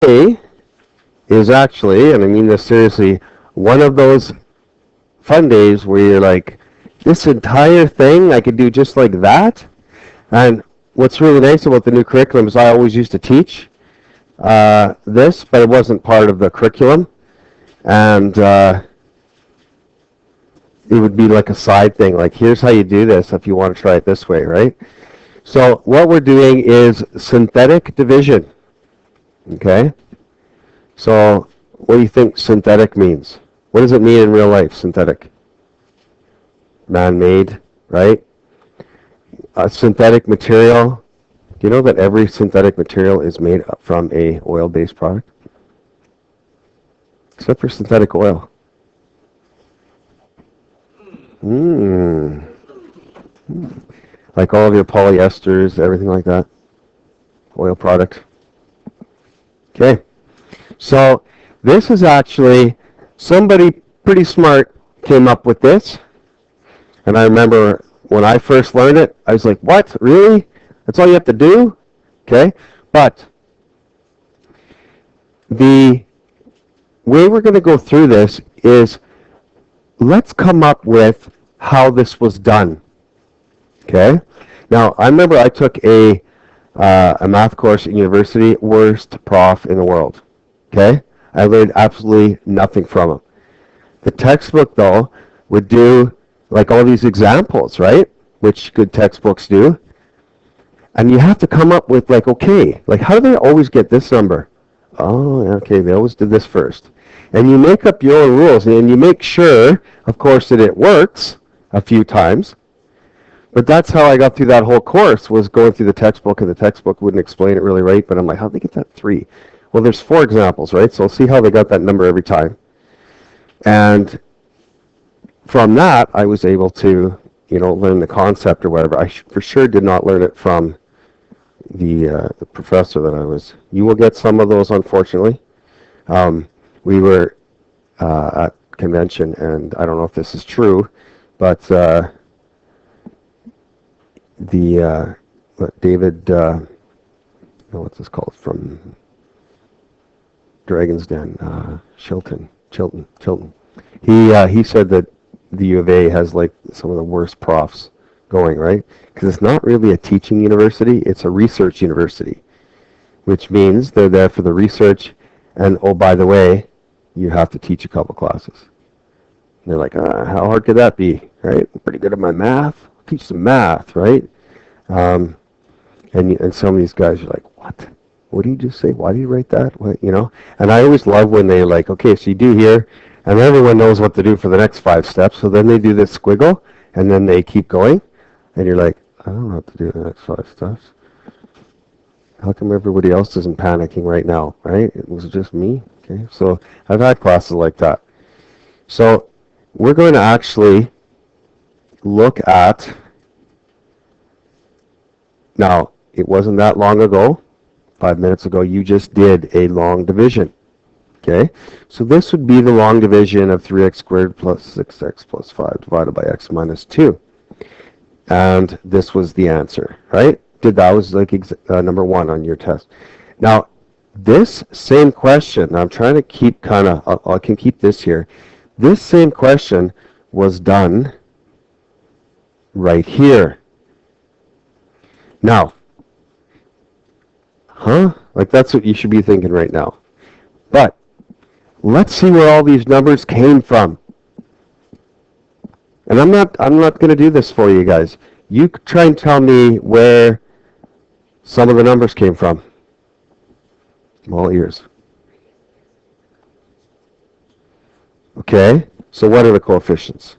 Today is actually, and I mean this seriously, one of those fun days where you're like, this entire thing I could do just like that. And what's really nice about the new curriculum is I always used to teach this, but it wasn't part of the curriculum. And it would be like a side thing, like here's how you do this if you want to try it this way, right? So what we're doing is synthetic division, okay? So what do you think synthetic means? What does it mean in real life, synthetic? Man-made, right? A synthetic material. Do you know that every synthetic material is made from a oil-based product? Except for synthetic oil. Like all of your polyesters, everything like that. Oil product. Okay. So this is actually somebody pretty smart came up with this. And I remember when I first learned it, I was like, what? Really? That's all you have to do? Okay. But the way we're going to go through this is let's come up with how this was done. Okay. Now, I remember I took a math course at university, worst prof in the world. Okay. I learned absolutely nothing from him. The textbook, though, would do like all these examples, right? Which good textbooks do. And you have to come up with like, okay, like how do they always get this number? Oh, okay, they always did this first. And you make up your own rules, and you make sure, of course, that it works a few times. But that's how I got through that whole course, was going through the textbook, and the textbook wouldn't explain it really right, but I'm like, how'd they get that 3? Well, there's 4 examples, right? So I'll see how they got that number every time. And from that, I was able to, learn the concept or whatever. I for sure did not learn it from the professor that I was. You will get some of those, unfortunately. We were at convention, and I don't know if this is true, but David, what's this called, from Dragon's Den, Chilton. He said that the U of A has like some of the worst profs going, right? Because it's not really a teaching university, it's a research university, which means they're there for the research, and oh, by the way, you have to teach a couple classes. And they're like, how hard could that be, right? I'm pretty good at my math. I'll teach some math, right? And some of these guys are like, what? What did you just say? Why do you write that? What, And I always love when they like, okay, so you do here, and everyone knows what to do for the next 5 steps. So then they do this squiggle, and then they keep going, and you're like, I don't know what to do the next 5 steps. How come everybody else isn't panicking right now, right? It was just me. Okay, so I've had classes like that. So we're going to actually look at, now, it wasn't that long ago, 5 minutes ago, you just did a long division. Okay, so this would be the long division of 3x squared plus 6x plus 5 divided by x minus 2. And this was the answer, right? That was like number 1 on your test. Now, this same question, I'm trying to keep I can keep this here. This same question was done right here. Now, like that's what you should be thinking right now. But let's see where all these numbers came from. And I'm not going to do this for you guys. You try and tell me where some of the numbers came from. I'm all ears. Okay, so what are the coefficients?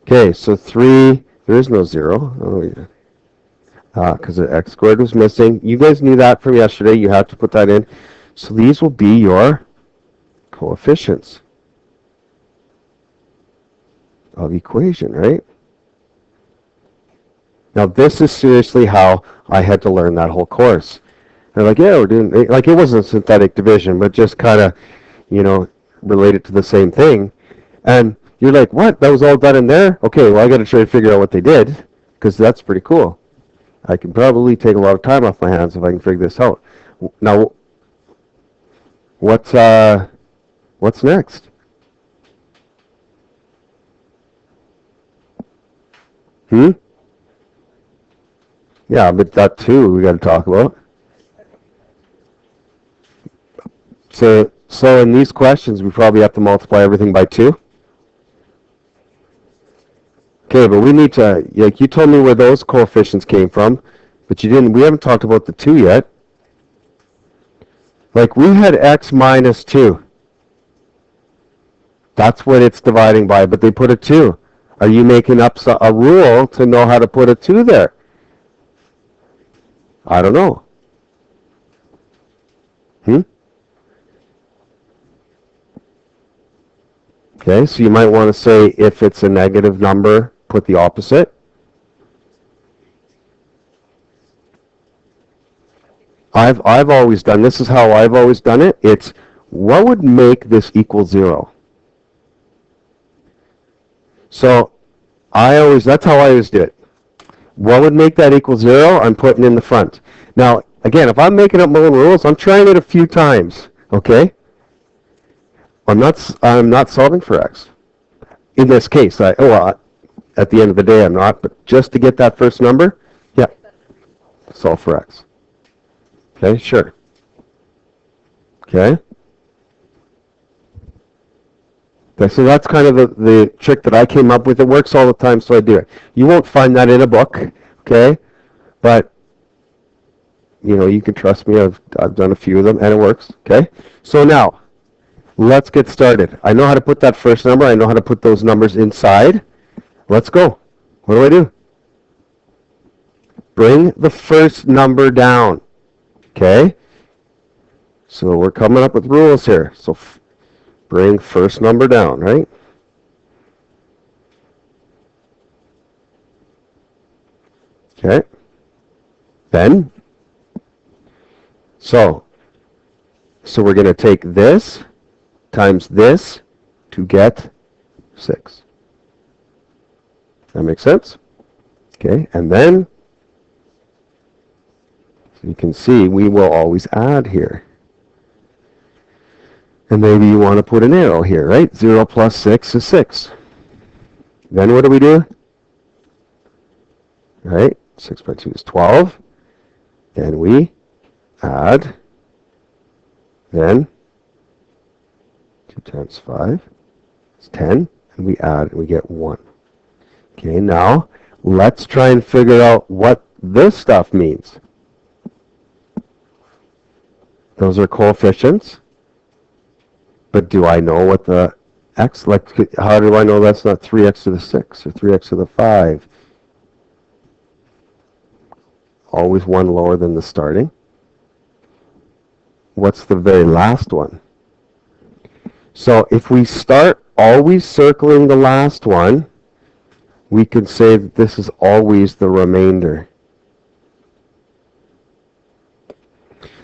Okay, so 3, there is no 0. Oh, yeah. Because the x squared was missing. You guys knew that from yesterday. You have to put that in. So these will be your coefficients of equation, right? Now this is seriously how I had to learn that whole course. They're like, yeah, we're doing, like it wasn't synthetic division, but just kind of, related to the same thing. And you're like, what? That was all done in there? Okay, well, I got to try to figure out what they did, because that's pretty cool. I can probably take a lot of time off my hands if I can figure this out. Now, what's next? Yeah, but that too we got to talk about. So in these questions, we probably have to multiply everything by 2. Okay, but we need to, like you told me where those coefficients came from, but we haven't talked about the 2 yet. Like we had x minus 2. That's what it's dividing by, but they put a 2. Are you making up a rule to know how to put a 2 there? I don't know. Okay, so you might want to say if it's a negative number, put the opposite. I've always done, this is how I've always done it. It's what would make this equal 0? So that's how I always do it. What would make that equal 0? I'm putting in the front. Now, again, if I'm making up my own rules, I'm trying it a few times, okay? I'm not solving for x. In this case, at the end of the day, I'm not, but just to get that first number, yeah, solve for x. Okay, sure. Okay. So that's kind of the trick that I came up with. It works all the time, so I do it. You won't find that in a book, okay? But, you can trust me. I've done a few of them, and it works, okay? So now, let's get started. I know how to put that first number. I know how to put those numbers inside. Let's go. What do I do? Bring the first number down, okay? So we're coming up with rules here. So bring first number down, right? Okay. Then, so we're going to take this times this to get 6. That makes sense? Okay, and then, so you can see, we will always add here. And maybe you want to put an arrow here, right? 0 plus 6 is 6. Then what do we do? Right? 6 by 2 is 12. Then we add. Then 2 times 5 is 10. And we add, and we get 1. Okay, now let's try and figure out what this stuff means. Those are coefficients. But do I know what the x, like, how do I know that's not 3x to the 6 or 3x to the 5? Always one lower than the starting. What's the very last one? So if we start always circling the last one, we can say that this is always the remainder.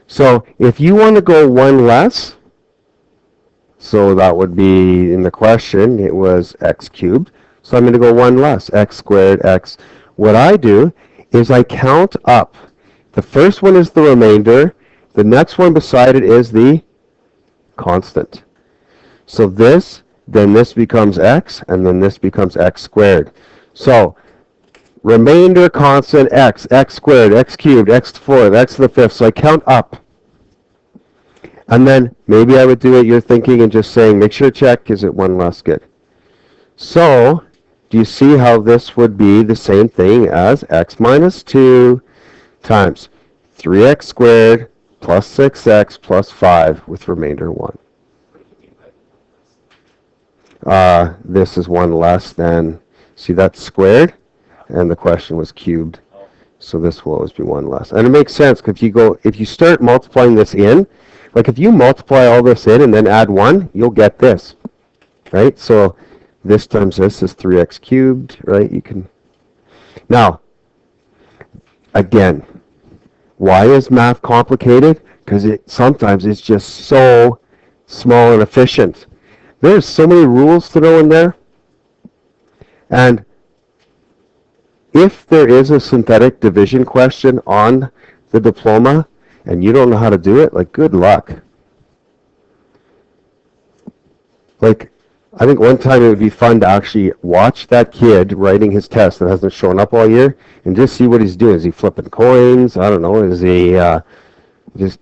So if you want to go one less, so that would be, in the question, it was x cubed. So I'm going to go one less, x squared, x. What I do is I count up. The first one is the remainder. The next one beside it is the constant. So this, then this becomes x, and then this becomes x squared. So remainder, constant, x squared, x cubed, x to the fourth, x to the fifth. So I count up. And then maybe I would do what you're thinking and just saying, make sure to check, is it one less? Good. So, do you see how this would be the same thing as x minus 2 times 3x squared plus 6x plus 5 with remainder 1? This is 1 less than, see that's squared, and the question was cubed. So this will always be 1 less. And it makes sense, because if you start multiplying this in, like if you multiply all this in and then add 1, you'll get this, right? So this times this is 3x cubed, right? You can. Now, again, why is math complicated? Because sometimes it's just so small and efficient. There's so many rules to know in there. And if there is a synthetic division question on the diploma, and you don't know how to do it, like, good luck. Like, I think one time it would be fun to actually watch that kid writing his test that hasn't shown up all year and just see what he's doing. Is he flipping coins? I don't know. Is he just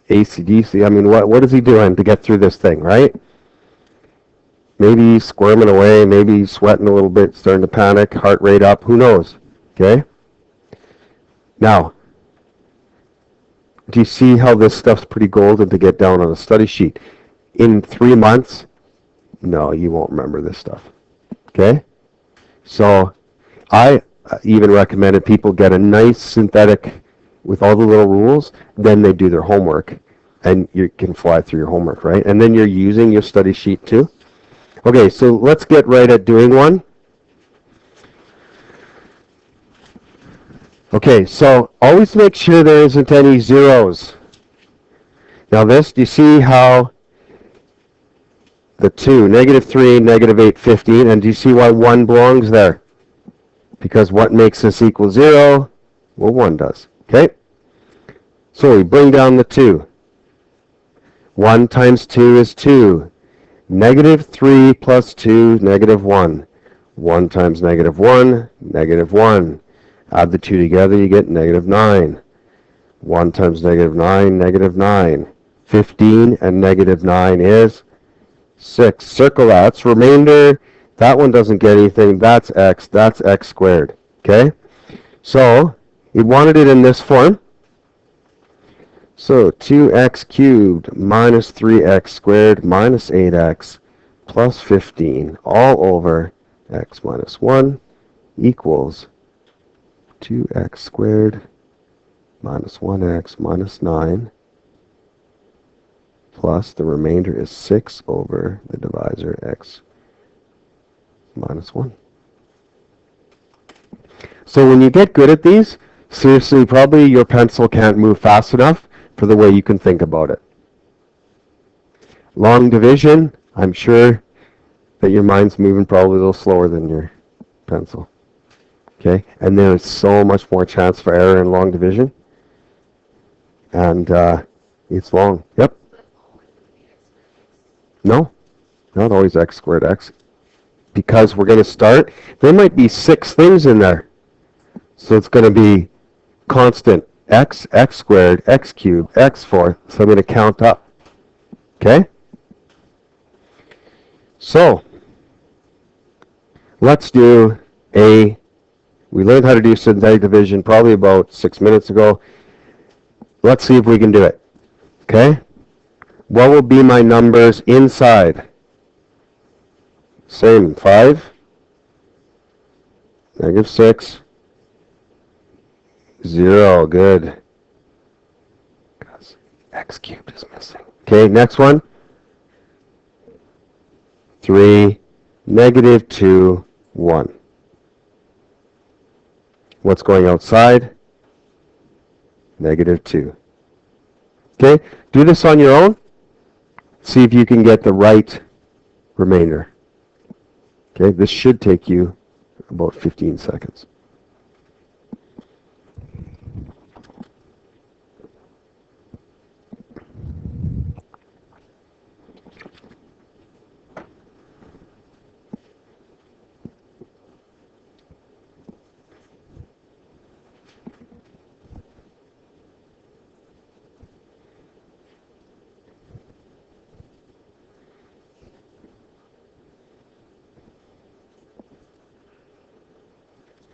ACDC? I mean, what is he doing to get through this thing, right? Maybe he's squirming away. Maybe he's sweating a little bit, starting to panic, heart rate up. Who knows? Okay? Now, do you see how this stuff's pretty golden to get down on a study sheet? In 3 months, no, you won't remember this stuff. Okay? So I even recommended people get a nice synthetic with all the little rules, then they do their homework, and you can fly through your homework, right? And then you're using your study sheet too. Okay, so let's get right at doing one. Okay, so always make sure there isn't any zeros. Now this, do you see how the 2, -3, -8, 15, and do you see why 1 belongs there? Because what makes this equal 0? Well, 1 does. Okay? So we bring down the 2. 1 times 2 is 2. -3 plus 2, -1. 1 times -1, -1. Add the 2 together, you get -9. 1 times -9, -9. 15 and -9 is 6. Circle that. That's remainder. That one doesn't get anything. That's x. That's x squared. Okay? So, we wanted it in this form. So, 2x cubed minus 3x squared minus 8x plus 15 all over x minus 1 equals 2x squared minus 1x minus 9 plus the remainder is 6 over the divisor x minus 1. So when you get good at these, seriously, probably your pencil can't move fast enough for the way you can think about it. Long division, I'm sure that your mind's moving probably a little slower than your pencil. Okay, and there's so much more chance for error in long division. And it's long. Yep. No, not always x squared x. Because we're going to start, there might be 6 things in there. So it's going to be constant x, x squared, x cubed, x fourth. So I'm going to count up. Okay? So, let's do we learned how to do synthetic division probably about 6 minutes ago. Let's see if we can do it. Okay? What will be my numbers inside? Same, 5, -6, 0, good. Because x cubed is missing. Okay, next one. 3, -2, 1. What's going outside? -2. Okay, do this on your own. See if you can get the right remainder. Okay, this should take you about 15 seconds.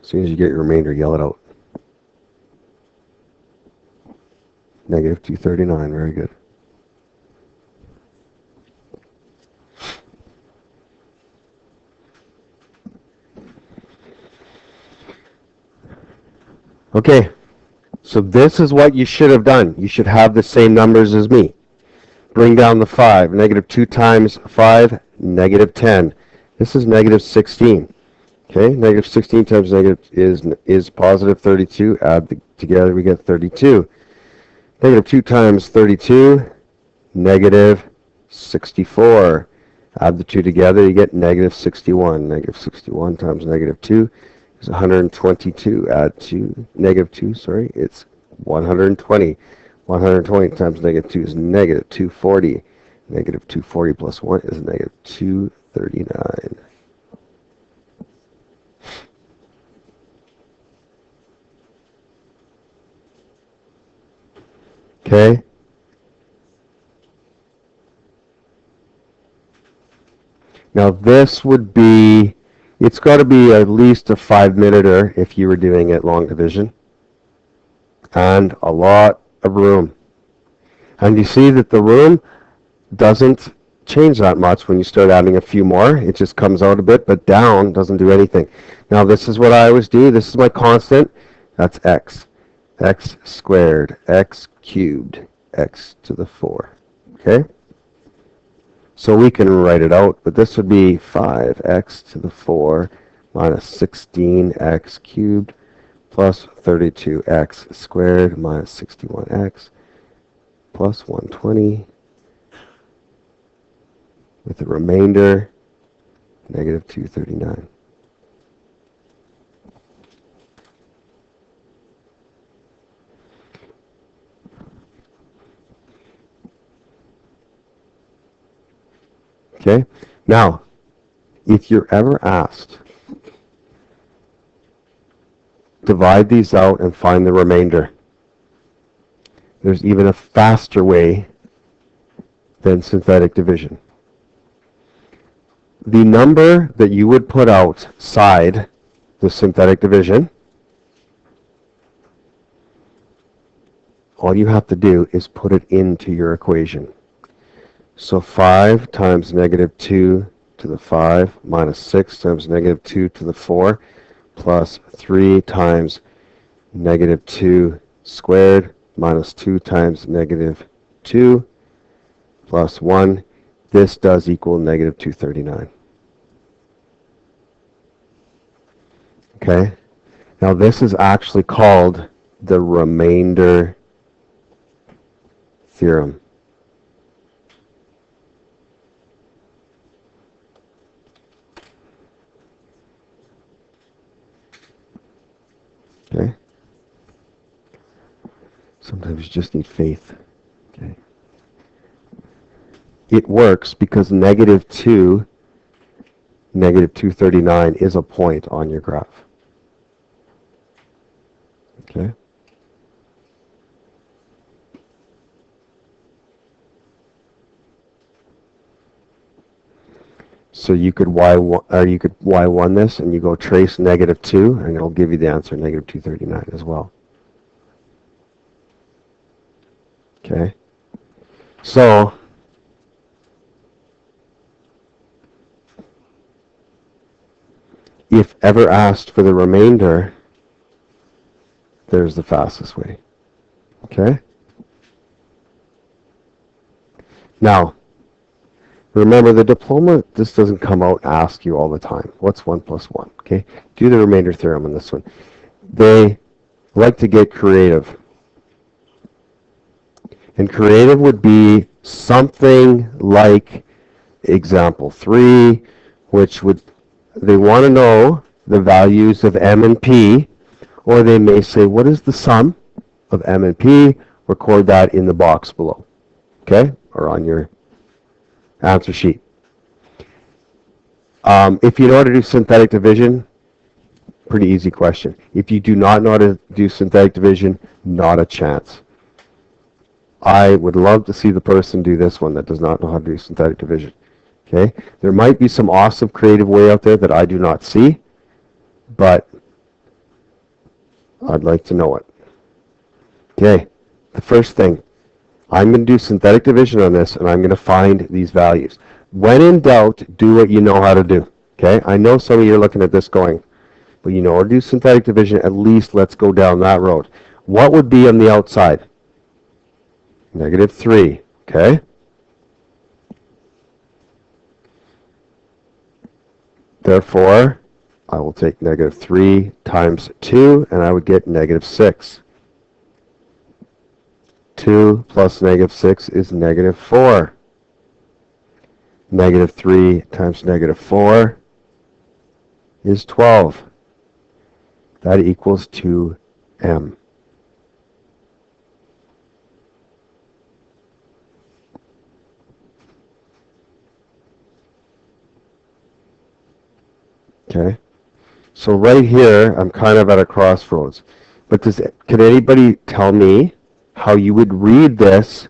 As soon as you get your remainder, yell it out. -239, very good. Okay, so this is what you should have done. You should have the same numbers as me. Bring down the 5. -2 times 5, -10. This is -16. Okay, -16 times negative is positive 32. Add together, we get 32. -2 times 32, -64. Add the 2 together, you get -61. -61 times -2 is 122. Add -2, sorry, it's 120. 120 times -2 is -240. Negative 240 plus 1 is negative 239. Okay? Now this would be, it's got to be at least a 5-minuter if you were doing it long division. And a lot of room. And you see that the room doesn't change that much when you start adding a few more. It just comes out a bit, but down doesn't do anything. Now this is what I always do. This is my constant. That's x. X squared, x cubed, x to the 4. Okay? So we can write it out, but this would be 5x to the 4 minus 16x cubed plus 32x squared minus 61x plus 120 with the remainder negative 239. Okay, now if you're ever asked, divide these out and find the remainder. There's even a faster way than synthetic division. The number that you would put outside the synthetic division, all you have to do is put it into your equation. So 5 times negative 2 to the 5 minus 6 times negative 2 to the 4 plus 3 times negative 2 squared minus 2 times negative 2 plus 1. This does equal negative 239. Okay? Now this is actually called the remainder theorem. Okay? Sometimes you just need faith. Okay? It works because negative 2, negative 239 is a point on your graph. Okay? So you could y1 this and you go trace negative 2 and it'll give you the answer negative 239 as well. Okay? So if ever asked for the remainder, there's the fastest way. Okay? Now, remember the diploma, this doesn't come out and ask you all the time. What's 1 plus 1? Okay? Do the remainder theorem on this one. They like to get creative. And creative would be something like example 3, which would, they want to know the values of m and p, or they may say, what is the sum of m and p? Record that in the box below, okay, or on your answer sheet. If you know how to do synthetic division, pretty easy question. If you do not know how to do synthetic division, not a chance. I would love to see the person do this one that does not know how to do synthetic division. Okay, there might be some awesome creative way out there that I do not see, but I'd like to know it. Okay, the first thing, I'm going to do synthetic division on this, and I'm going to find these values. When in doubt, do what you know how to do. Okay, I know some of you are looking at this going, but you know how to do synthetic division, at least let's go down that road. What would be on the outside? Negative 3, okay? Therefore, I will take negative 3 times 2, and I would get negative 6. 2 plus negative 6 is negative 4. Negative 3 times negative 4 is 12. That equals 2m. Okay? So right here, I'm kind of at a crossroads. But can anybody tell me how you would read this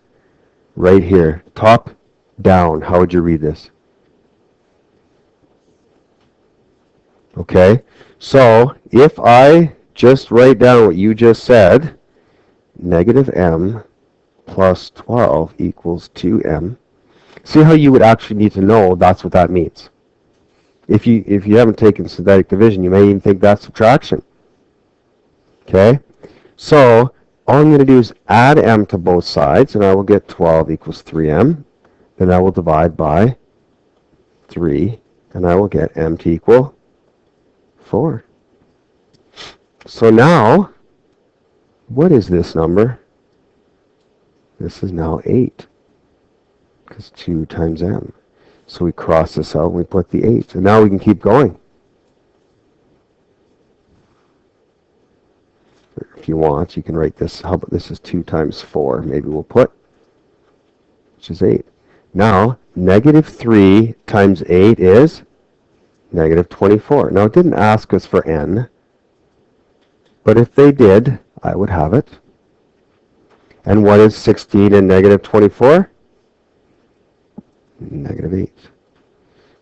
right here? Top down, how would you read this? Okay? So if I just write down what you just said, negative m plus 12 equals 2m. See how you would actually need to know that's what that means. If you haven't taken synthetic division, you may even think that's subtraction. Okay? So all I'm going to do is add m to both sides, and I will get 12 equals 3m. Then I will divide by 3, and I will get m to equal 4. So now, what is this number? This is now 8, because 2 times m. So we cross this out and we put the 8. And now we can keep going. If you want, you can write this. How about this is 2 times 4? Maybe we'll put, which is 8. Now, negative 3 times 8 is negative 24. Now, it didn't ask us for n, but if they did, I would have it. And what is 16 and negative 24? Negative 8.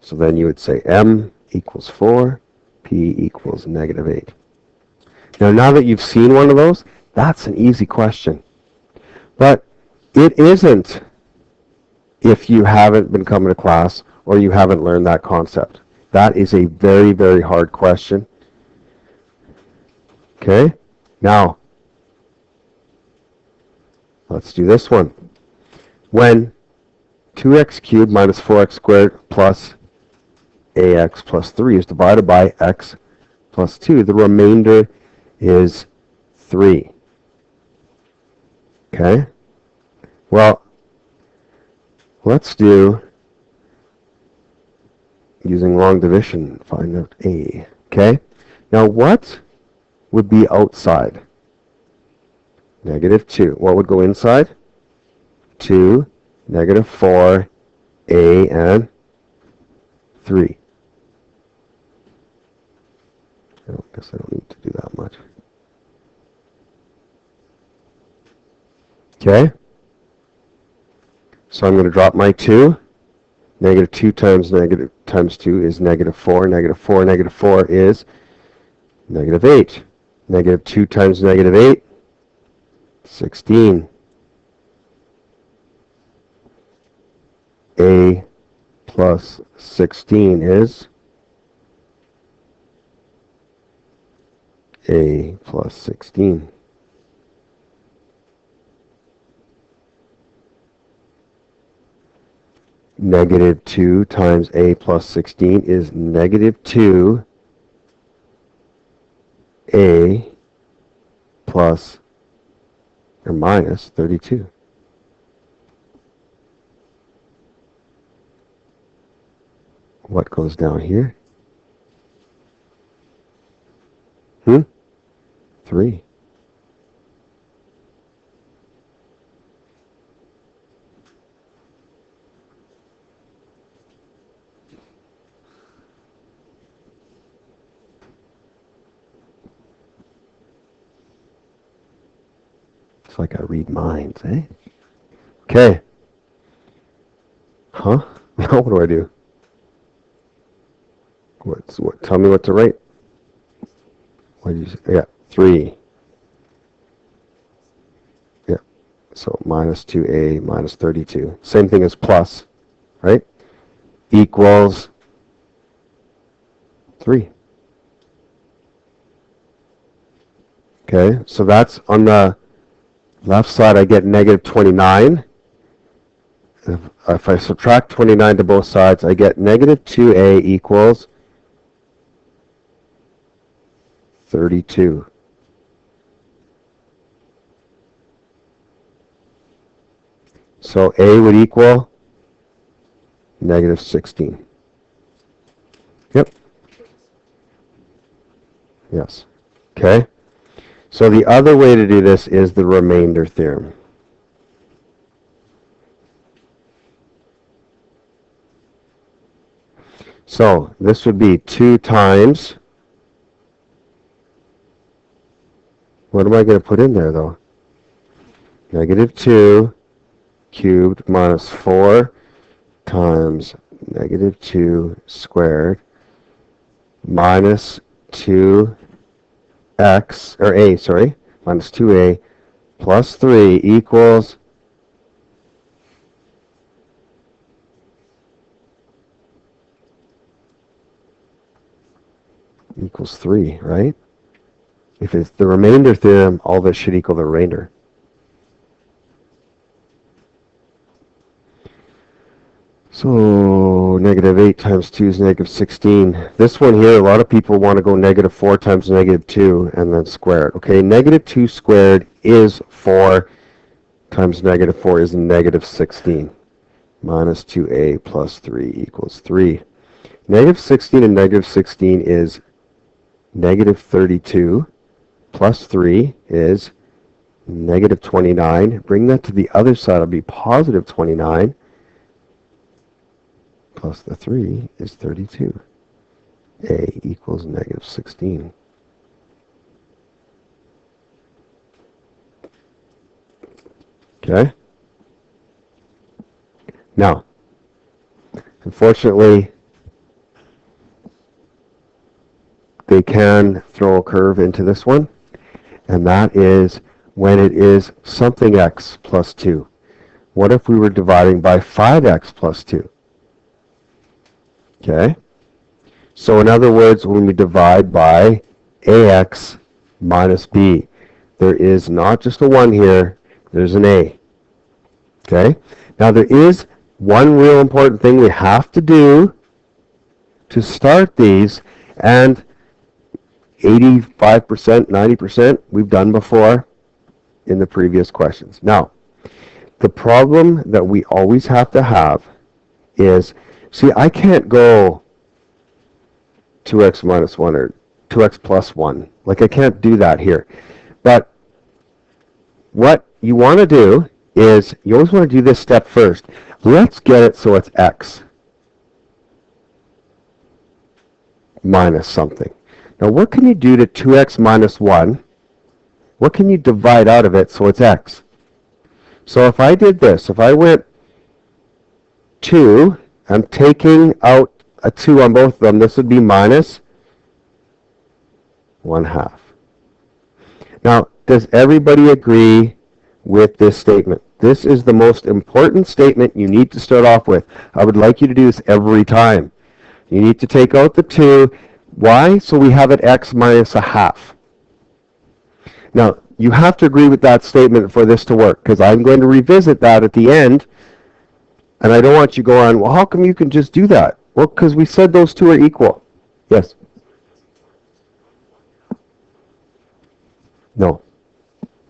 So then you would say m equals 4, p equals negative 8. Now that you've seen one of those, that's an easy question. But it isn't if you haven't been coming to class or you haven't learned that concept. That is a very, very hard question. Okay? Now, let's do this one. When 2x cubed minus 4x squared plus ax plus 3 is divided by x plus 2, the remainder is 3. Okay? Well, let's do, using long division, find out a. Okay? Now what would be outside? Negative 2. What would go inside? 2, negative 4, a, and 3. I guess I don't need to do that much. Okay? So I'm going to drop my 2. Negative 2 times negative times 2 is negative 4. Negative 4 is negative 8. Negative 2 times negative 8, 16. A plus 16 is A plus 16. Negative 2 times A plus 16 is negative 2 A plus or minus 32. What goes down here? 3. It's like I read minds, eh? Okay. Huh? Now what do I do? Tell me what to write. What did you say? Yeah, 3. Yeah. So minus 2a minus 32. Same thing as plus, right? Equals 3. Okay, so that's on the left side. I get negative 29. If I subtract 29 to both sides, I get negative 2a equals 32. So a would equal negative 16. Yep. Yes. Okay. So the other way to do this is the remainder theorem. So this would be 2 times, what am I going to put in there though? Negative 2 cubed minus 4 times negative 2 squared minus 2x, or a, sorry, minus 2a plus 3 equals equals 3, right? If it's the remainder theorem, all this should equal the remainder. So negative 8 times 2 is negative 16. This one here, a lot of people want to go negative 4 times negative 2 and then square it. Okay, negative 2 squared is 4 times negative 4 is negative 16. Minus 2a plus 3 equals 3. Negative 16 and negative 16 is negative 32. Plus 3 is negative 29. Bring that to the other side, it'll be positive 29. Plus the 3 is 32. A equals negative 16. Okay? Now, unfortunately, they can throw a curve into this one, and that is when it is something x plus 2. What if we were dividing by 5x plus 2? Okay? So in other words, when we divide by ax minus b, there is not just a 1 here, there's an a. Okay? Now there is one real important thing we have to do to start these, and 85%, 90% we've done before in the previous questions. Now, the problem that we always have to have is, see, I can't go 2x minus 1 or 2x plus 1. Like, I can't do that here. But what you want to do is, you always want to do this step first. Let's get it so it's x minus something. Now, what can you do to 2x minus 1? What can you divide out of it so it's x? So if I did this, if I went 2, I'm taking out a 2 on both of them, this would be minus 1/2. Now, does everybody agree with this statement? This is the most important statement you need to start off with. I would like you to do this every time. You need to take out the 2. Why? So we have it x minus 1/2. Now, you have to agree with that statement for this to work, because I'm going to revisit that at the end, and I don't want you to go on, well, how come you can just do that? Well, because we said those two are equal. Yes? No.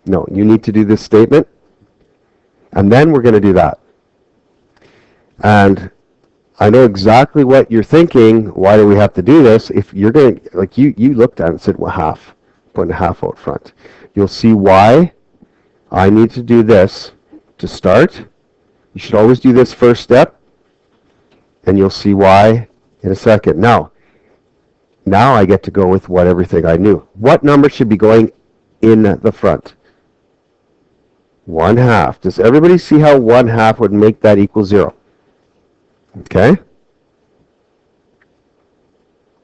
No, you need to do this statement, and then we're going to do that. And I know exactly what you're thinking. Why do we have to do this? If you're going to, like, you looked at it and said, well, half. Putting a half out front. You'll see why I need to do this to start. You should always do this first step, and you'll see why in a second. Now I get to go with what everything I knew. What number should be going in the front? 1/2. Does everybody see how 1/2 would make that equal 0? Okay?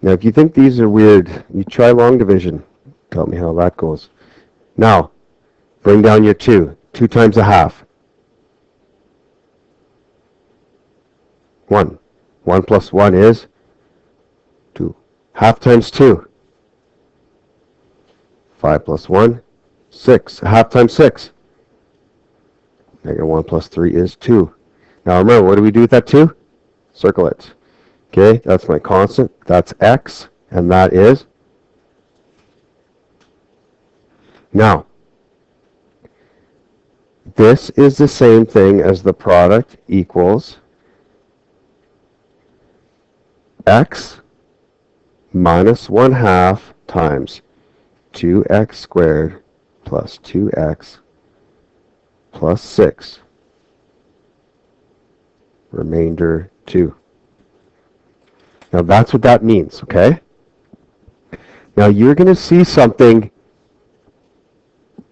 Now, if you think these are weird, you try long division. Tell me how that goes. Now, bring down your 2. 2 times 1/2. 1. 1 plus 1 is 2. 1/2 times 2. 5 plus 1, 6. 1/2 times 6. Negative 1 plus 3 is 2. Now remember, what do we do with that 2? Circle it. Okay, that's my constant. That's x, and that is. Now, this is the same thing as the product equals x minus 1/2 times 2x squared plus 2x plus 6, remainder 2. Now that's what that means, okay? Now you're going to see something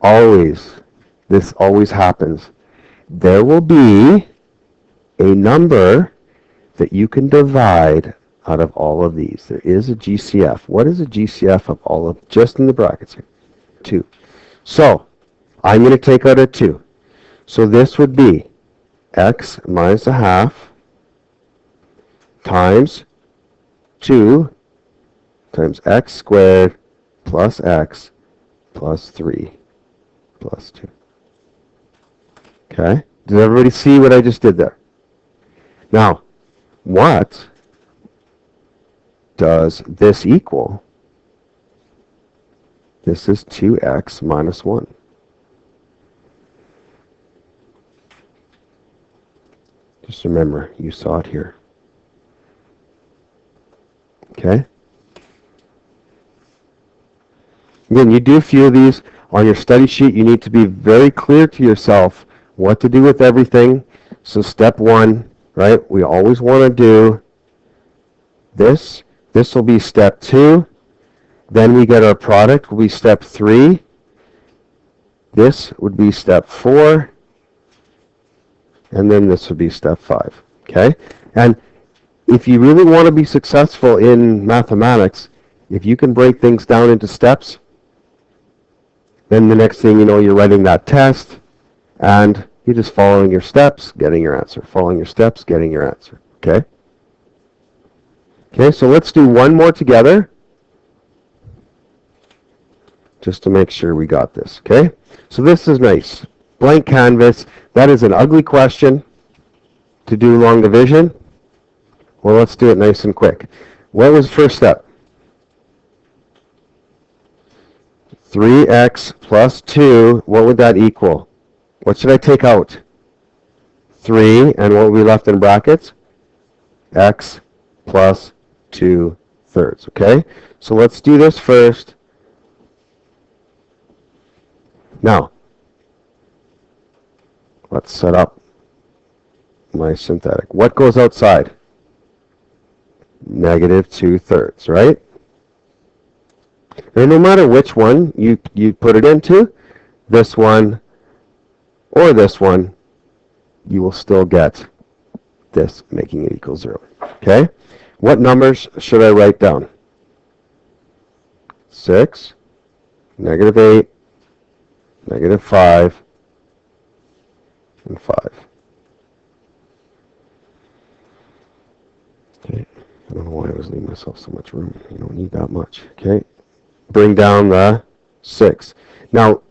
always. This always happens. There will be a number that you can divide out of all of these. There is a GCF. What is a GCF of all of, just in the brackets here? 2. So, I'm going to take out a 2. So this would be x minus a half times 2 times x squared plus x plus 3 plus 2. Okay? Does everybody see what I just did there? Now, what does this equal? This is 2x minus 1. Just remember, you saw it here. Okay? Again, you do a few of these on your study sheet. You need to be very clear to yourself what to do with everything. So step 1, right? We always want to do this. This will be step 2. Then we get our product will be step 3. This would be step 4. And then this would be step 5. Okay? And if you really want to be successful in mathematics, if you can break things down into steps, then the next thing you know, you're writing that test, and you're just following your steps, getting your answer. Following your steps, getting your answer. Okay? Okay, so let's do one more together, just to make sure we got this. Okay? So this is nice. Blank canvas. That is an ugly question to do long division. Well, let's do it nice and quick. What was the first step? 3x plus 2, what would that equal? What should I take out? 3, and what will be left in brackets? X plus 2 thirds, okay? So let's do this first. Now, let's set up my synthetic. What goes outside? Negative 2 thirds, right? And no matter which one you put it into, this one or this one, you will still get this, making it equal 0. Okay? What numbers should I write down? 6, negative 8, negative 5, and 5. Okay, I don't know why I was leaving myself so much room. You don't need that much. Okay, bring down the 6. Now,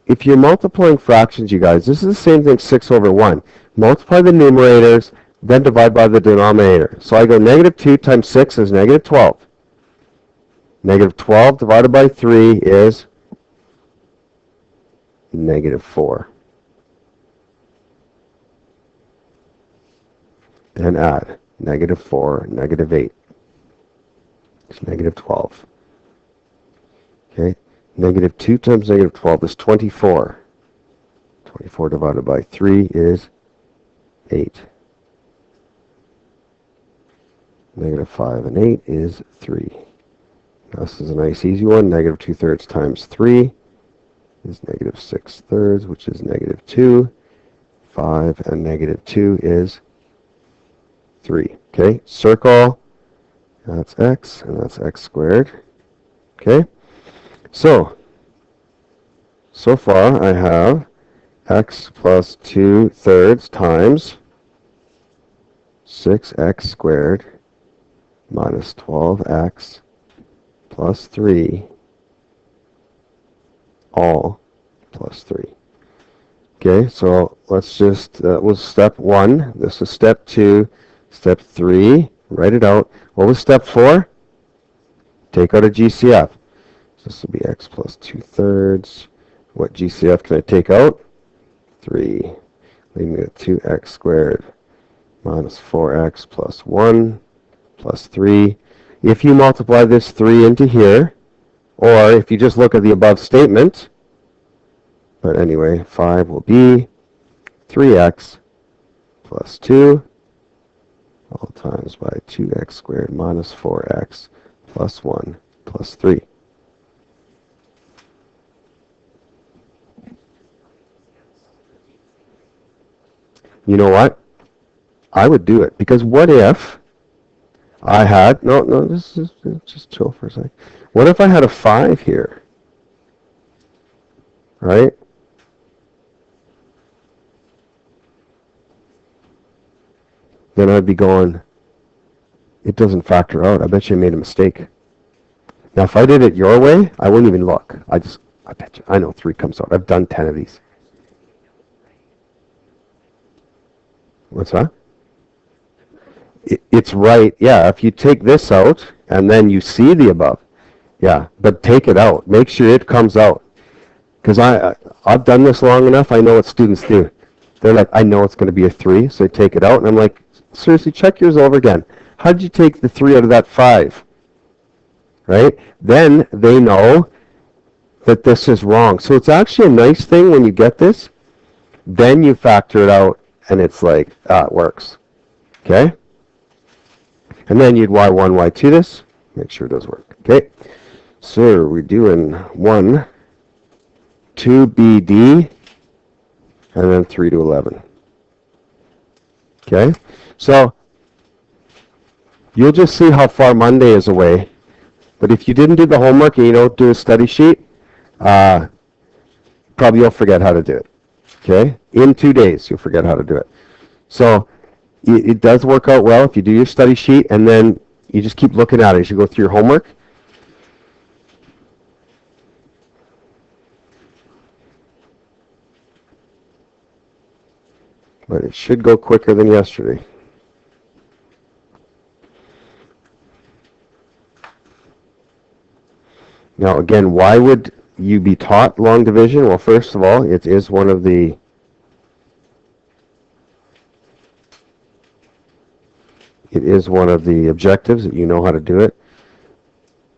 if you're multiplying fractions, you guys, this is the same thing, 6 over 1. Multiply the numerators, then divide by the denominator. So I go negative 2 times 6 is negative 12. Negative 12 divided by 3 is negative 4. Then add negative 4, negative 8. It's negative 12. Okay, negative 2 times negative 12 is 24. 24 divided by 3 is 8. Negative 5 and 8 is 3. Now this is a nice easy one. Negative 2 thirds times 3 is negative 6 thirds, which is negative 2. 5 and negative 2 is 3. Okay, circle. That's x, and that's x squared. Okay, so far I have x plus 2 thirds times 6x squared minus 12x plus 3 all plus 3. Okay, so let's just, that was step 1. This is step 2. Step 3, write it out. What was step 4? Take out a GCF. So this will be x plus 2 thirds. What GCF can I take out? 3. Leave me with 2x squared minus 4x plus 1 plus 3. If you multiply this 3 into here, or if you just look at the above statement, but anyway, 5 will be 3x plus 2 all times by 2x squared minus 4x plus 1 plus 3. You know what? I would do it, because what if I had, no, this is, just chill for a second. What if I had a 5 here, right? Then I'd be going, it doesn't factor out. I bet you made a mistake. Now, if I did it your way, I wouldn't even look. I bet you, I know 3 comes out. I've done 10 of these. What's that? It's right. Yeah, if you take this out and then you see the above, yeah, but take it out. Make sure it comes out. Because I've done this long enough, I know what students do. They're like, I know it's going to be a 3, so they take it out, and I'm like, seriously, check yours over again. How did you take the 3 out of that 5? Right? Then they know that this is wrong. So it's actually a nice thing when you get this. Then you factor it out, and it's like, it works. Okay? And then you'd y1, y2 this. Make sure it does work. Okay? So we're doing 1, 2, BD, and then 3 to 11. Okay? So you'll just see how far Monday is away. But if you didn't do the homework and you don't do a study sheet, probably you'll forget how to do it. Okay? In 2 days, you'll forget how to do it. So it does work out well if you do your study sheet, and then you just keep looking at it as you go through your homework. But it should go quicker than yesterday. Now, again, why would you be taught long division? Well, first of all, it is one of the objectives that you know how to do it.